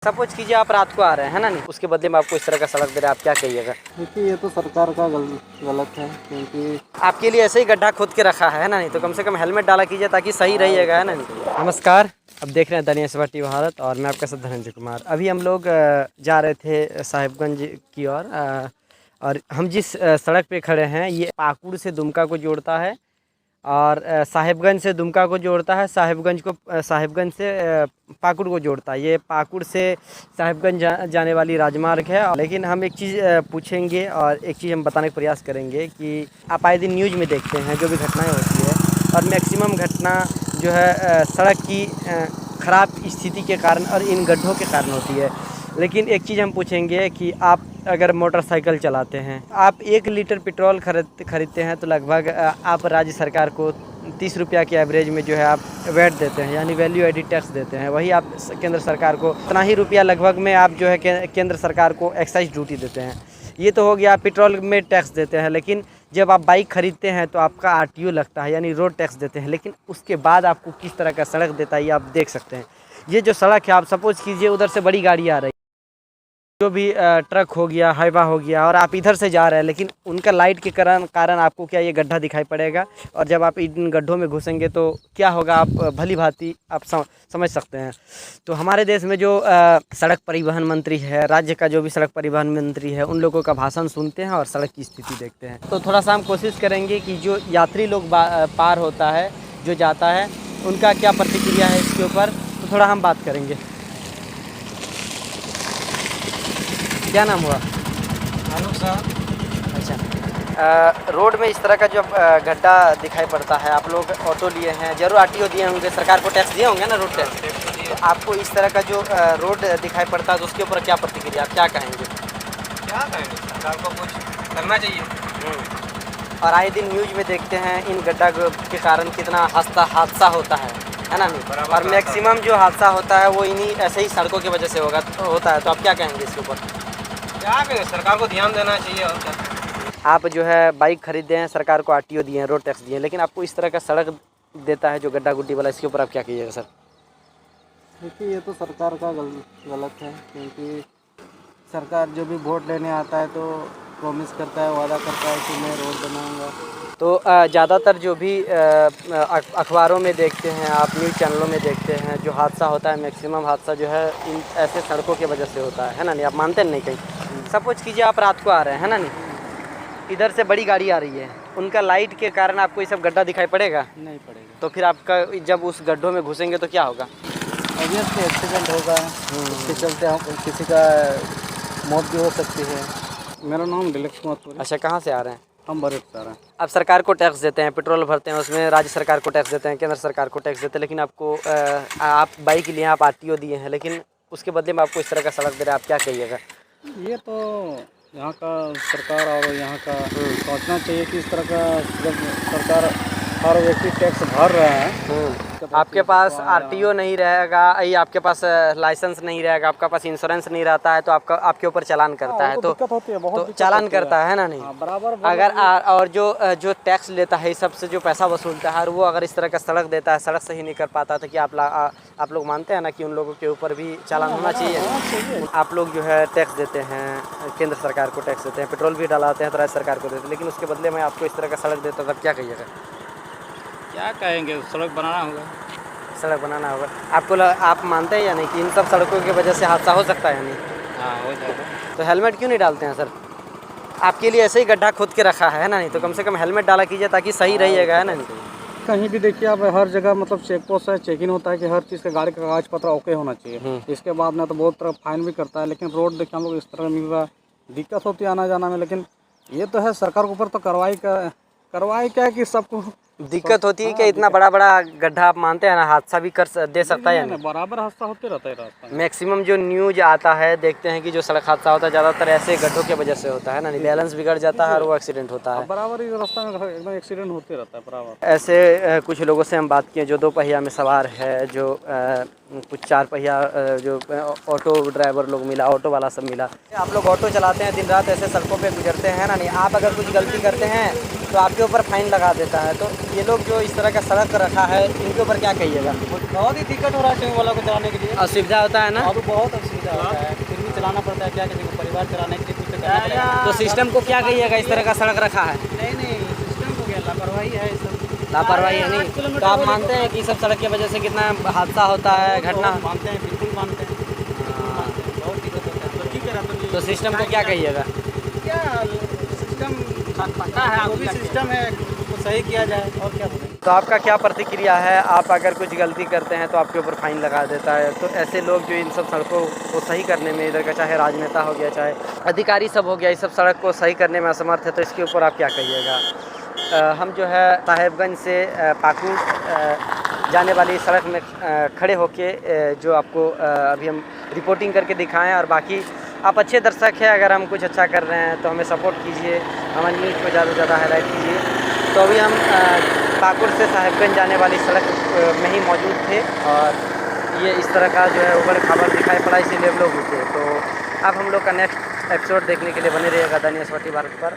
Suppose कीजिए आप रात को आ रहे हैं ना, नहीं उसके बदले में आपको इस तरह का सड़क दे रहा है, आप क्या कहिएगा? देखिए ये तो सरकार का गलत है, क्योंकि आपके लिए ऐसे ही गड्ढा खोद के रखा है ना, नहीं तो कम से कम हेलमेट डाला कीजिए ताकि सही रहिएगा, है ना नहीं। नमस्कार, अब देख रहे हैं दनिया सभा टीवी भारत और मैं आपका साथ धनंजय कुमार। अभी हम लोग जा रहे थे साहिबगंज की ओर और हम जिस सड़क पे खड़े हैं ये पाकुड़ से दुमका को जोड़ता है और साहिबगंज से दुमका को जोड़ता है, साहिबगंज से पाकुड़ को जोड़ता है। ये पाकुड़ से साहिबगंज जाने वाली राजमार्ग है। लेकिन हम एक चीज़ पूछेंगे और एक चीज़ हम बताने का प्रयास करेंगे कि आप आए दिन न्यूज़ में देखते हैं जो भी घटनाएं होती है और मैक्सिमम घटना जो है सड़क की ख़राब स्थिति के कारण और इन गड्ढों के कारण होती है। लेकिन एक चीज़ हम पूछेंगे कि आप अगर मोटरसाइकिल चलाते हैं, आप 1 लीटर पेट्रोल खरीदते हैं तो लगभग आप राज्य सरकार को 30 रुपया के एवरेज में जो है आप वैट देते हैं, यानी वैल्यू एडिड टैक्स देते हैं। वही आप केंद्र सरकार को उतना ही रुपया लगभग में आप जो है केंद्र सरकार को एक्साइज ड्यूटी देते हैं। ये तो हो गया, आप पेट्रोल में टैक्स देते हैं। लेकिन जब आप बाइक खरीदते हैं तो आपका RTO लगता है, यानी रोड टैक्स देते हैं। लेकिन उसके बाद आपको किस तरह का सड़क देता है ये आप देख सकते हैं। ये जो सड़क है, आप सपोज कीजिए उधर से बड़ी गाड़ी आ रही है, जो भी ट्रक हो गया, हाईवा हो गया, और आप इधर से जा रहे हैं, लेकिन उनका लाइट के कारण आपको क्या ये गड्ढा दिखाई पड़ेगा। और जब आप इन गड्ढों में घुसेंगे तो क्या होगा, आप भली भांति आप समझ सकते हैं। तो हमारे देश में जो सड़क परिवहन मंत्री है, राज्य का जो भी सड़क परिवहन मंत्री है, उन लोगों का भाषण सुनते हैं और सड़क की स्थिति देखते हैं। तो थोड़ा सा हम कोशिश करेंगे कि जो यात्री लोग पार होता है, जो जाता है, उनका क्या प्रतिक्रिया है इसके ऊपर, तो थोड़ा हम बात करेंगे। क्या नाम हुआ? आलोक साहब। अच्छा, रोड में इस तरह का जो गड्ढा दिखाई पड़ता है, आप लोग ऑटो लिए हैं, जरूर RTO दिए होंगे, सरकार को टैक्स दिए होंगे ना, रोड टैक्स। तो आपको इस तरह का जो रोड दिखाई पड़ता है तो उसके ऊपर क्या प्रतिक्रिया, आप क्या कहेंगे? क्या कहेंगे, सरकार को कुछ करना चाहिए। और आए दिन न्यूज़ में देखते हैं इन गड्ढा के कारण कितना हादसा होता है ना नहीं। और मैक्सिमम जो हादसा होता है वो इन्हीं ऐसे ही सड़कों की वजह से होता है। तो आप क्या कहेंगे इसके ऊपर? क्या करें, सरकार को ध्यान देना चाहिए और क्या। आप जो है बाइक खरीदे हैं, सरकार को RTO दिए हैं, रोड टैक्स दिए हैं, लेकिन आपको इस तरह का सड़क देता है जो गड्ढा गुड्डी वाला, इसके ऊपर आप क्या कहिएगा सर? देखिए ये तो सरकार का गलत है, क्योंकि सरकार जो भी वोट लेने आता है तो प्रॉमिस करता है, वादा करता है कि मैं रोड बनाऊंगा। तो ज़्यादातर जो भी अखबारों में देखते हैं, आप न्यूज़ चैनलों में देखते हैं, जो हादसा होता है, मैक्सिमम हादसा जो है इन ऐसे सड़कों की वजह से होता है ना नहीं। आप मानते नहीं कहीं? सपोज कीजिए आप रात को आ रहे हैं, है ना नहीं, इधर से बड़ी गाड़ी आ रही है, उनका लाइट के कारण आपको ये सब गड्ढा दिखाई पड़ेगा? नहीं पड़ेगा। तो फिर आपका जब उस गड्ढों में घुसेंगे तो क्या होगा? ऑब्वियसली एक्सीडेंट होगा, इसके चलते हम किसी का मौत भी हो सकती है। मेरा नाम दिलीप कुमार। अच्छा, कहाँ से आ रहे हैं? हम बड़े आ रहे हैं। आप सरकार को टैक्स देते हैं, पेट्रोल भरते हैं, उसमें राज्य सरकार को टैक्स देते हैं, केंद्र सरकार को टैक्स देते हैं, लेकिन आपको आप बाइक लिए, आप RTO दिए हैं, लेकिन उसके बदले में आपको इस तरह का सड़क दे रहा है, आप क्या कहिएगा? ये तो यहाँ का सरकार और यहाँ का सोचना चाहिए कि इस तरह का जब सरकार हर व्यक्ति टैक्स भर रहा है, आपके पास RTO नहीं रहेगा, या आपके पास लाइसेंस नहीं रहेगा, आपके पास इंश्योरेंस नहीं रहता है, तो आपके ऊपर चालान करता है। तो दिक्कत होती है, बहुत तो चालान करता है ना नहीं। बराबर। अगर और जो टैक्स लेता है, सबसे जो पैसा वसूलता है, और वो अगर इस तरह का सड़क देता है, सड़क सही नहीं कर पाता, तो क्या आप लोग मानते हैं ना कि उन लोगों के ऊपर भी चालान होना चाहिए? आप लोग जो है टैक्स देते हैं, केंद्र सरकार को टैक्स देते हैं, पेट्रोल भी डलाते हैं तो राज्य सरकार को देते हैं, लेकिन उसके बदले में आपको इस तरह का सड़क देता है, तब क्या कहिएगा? क्या कहेंगे, सड़क बनाना होगा। सड़क बनाना होगा। आप मानते हैं या नहीं कि इन सब सड़कों की वजह से हादसा हो सकता है या नहीं? हाँ, हो जाएगा। तो हेलमेट क्यों नहीं डालते हैं सर? आपके लिए ऐसे ही गड्ढा खोद के रखा है ना नहीं, तो कम से कम हेलमेट डाला कीजिए ताकि सही रहिएगा, है ना नहीं। कहीं भी देखिए आप, हर जगह मतलब चेक पोस्ट है, चेक इन होता है कि हर चीज़ का गाड़ी का कागज पत्र ओके होना चाहिए। इसके बाद ना तो बहुत तरह फाइन भी करता है, लेकिन रोड देखिए हम लोग इस तरह मिल रहा है, दिक्कत होती है आना जाना में। लेकिन ये तो है सरकार के ऊपर तो कार्रवाई क्या है कि सबको दिक्कत होती है कि इतना बड़ा गड्ढा, आप मानते हैं ना, हादसा भी दे सकता है या नहीं? बराबर हादसा होते रहता है रास्ता में। मैक्सिमम जो न्यूज आता है, देखते हैं कि जो सड़क हादसा होता है ज़्यादातर ऐसे गड्ढों की वजह से होता है ना नहीं, बैलेंस बिगड़ जाता है और वो एक्सीडेंट होता है। बराबर ही रास्ता में एकदम एक्सीडेंट होते रहता है बराबर। ऐसे कुछ लोगों से हम बात किए जो 2 पहिया में सवार है, जो कुछ 4 पहिया जो ऑटो ड्राइवर लोग मिला, ऑटो वाला सब मिला। आप लोग ऑटो चलाते हैं, दिन रात ऐसे सड़कों पे गुजरते हैं ना नहीं, आप अगर कुछ गलती करते हैं तो आपके ऊपर फाइन लगा देता है। तो ये लोग जो इस तरह का सड़क रखा है इनके ऊपर क्या कहिएगा? बहुत ही दिक्कत हो रहा है टेम्पो वाला को चलाने के लिए। असुविधा होता है ना? और बहुत असुविधा होता है, फिर भी चलाना पड़ता है, क्या करेंगे, परिवार चलाने के लिए कुछ तो करना पड़ेगा। तो सिस्टम को क्या कहिएगा इस तरह का सड़क रखा है? नहीं सिस्टम को क्या, लापरवाही है सब। लापरवाही है नहीं? तो आप मानते हैं कि सब सड़क की वजह से कितना हादसा होता है, घटना? मानते हैं, बिल्कुल मानते हैं, बहुत दिक्कत होता है। तो ठीक है, तो सिस्टम को क्या कहिएगा? क्या सिस्टम पता है, वो भी सिस्टम है, उसको सही किया जाए और क्या बोलें। तो आपका क्या प्रतिक्रिया है? आप अगर कुछ गलती करते हैं तो आपके ऊपर फाइन लगा देता है, तो ऐसे लोग जो इन सब सड़कों को सही करने में, इधर का चाहे राजनेता हो गया, चाहे अधिकारी सब हो गया, इस सब सड़क को सही करने में असमर्थ है, तो इसके ऊपर आप क्या कहिएगा? हम जो है साहेबगंज से पाकुड़ जाने वाली सड़क में खड़े होके जो आपको अभी हम रिपोर्टिंग करके दिखाएं, और बाकी आप अच्छे दर्शक हैं, अगर हम कुछ अच्छा कर रहे हैं तो हमें सपोर्ट कीजिए, हमारी न्यूज़ को ज़्यादा से ज़्यादा हाईलाइट कीजिए। तो अभी हम पाकुड़ से साहेबगंज जाने वाली सड़क में ही मौजूद थे, और ये इस तरह का जो है उबड़ खाबड़ दिखाई पड़ा, इसीलिए हम लोग रुके। तो अब हम लोग का नेक्स्ट एपिसोड देखने के लिए बने रहिएगा द न्यूज़ 40 भारत पर।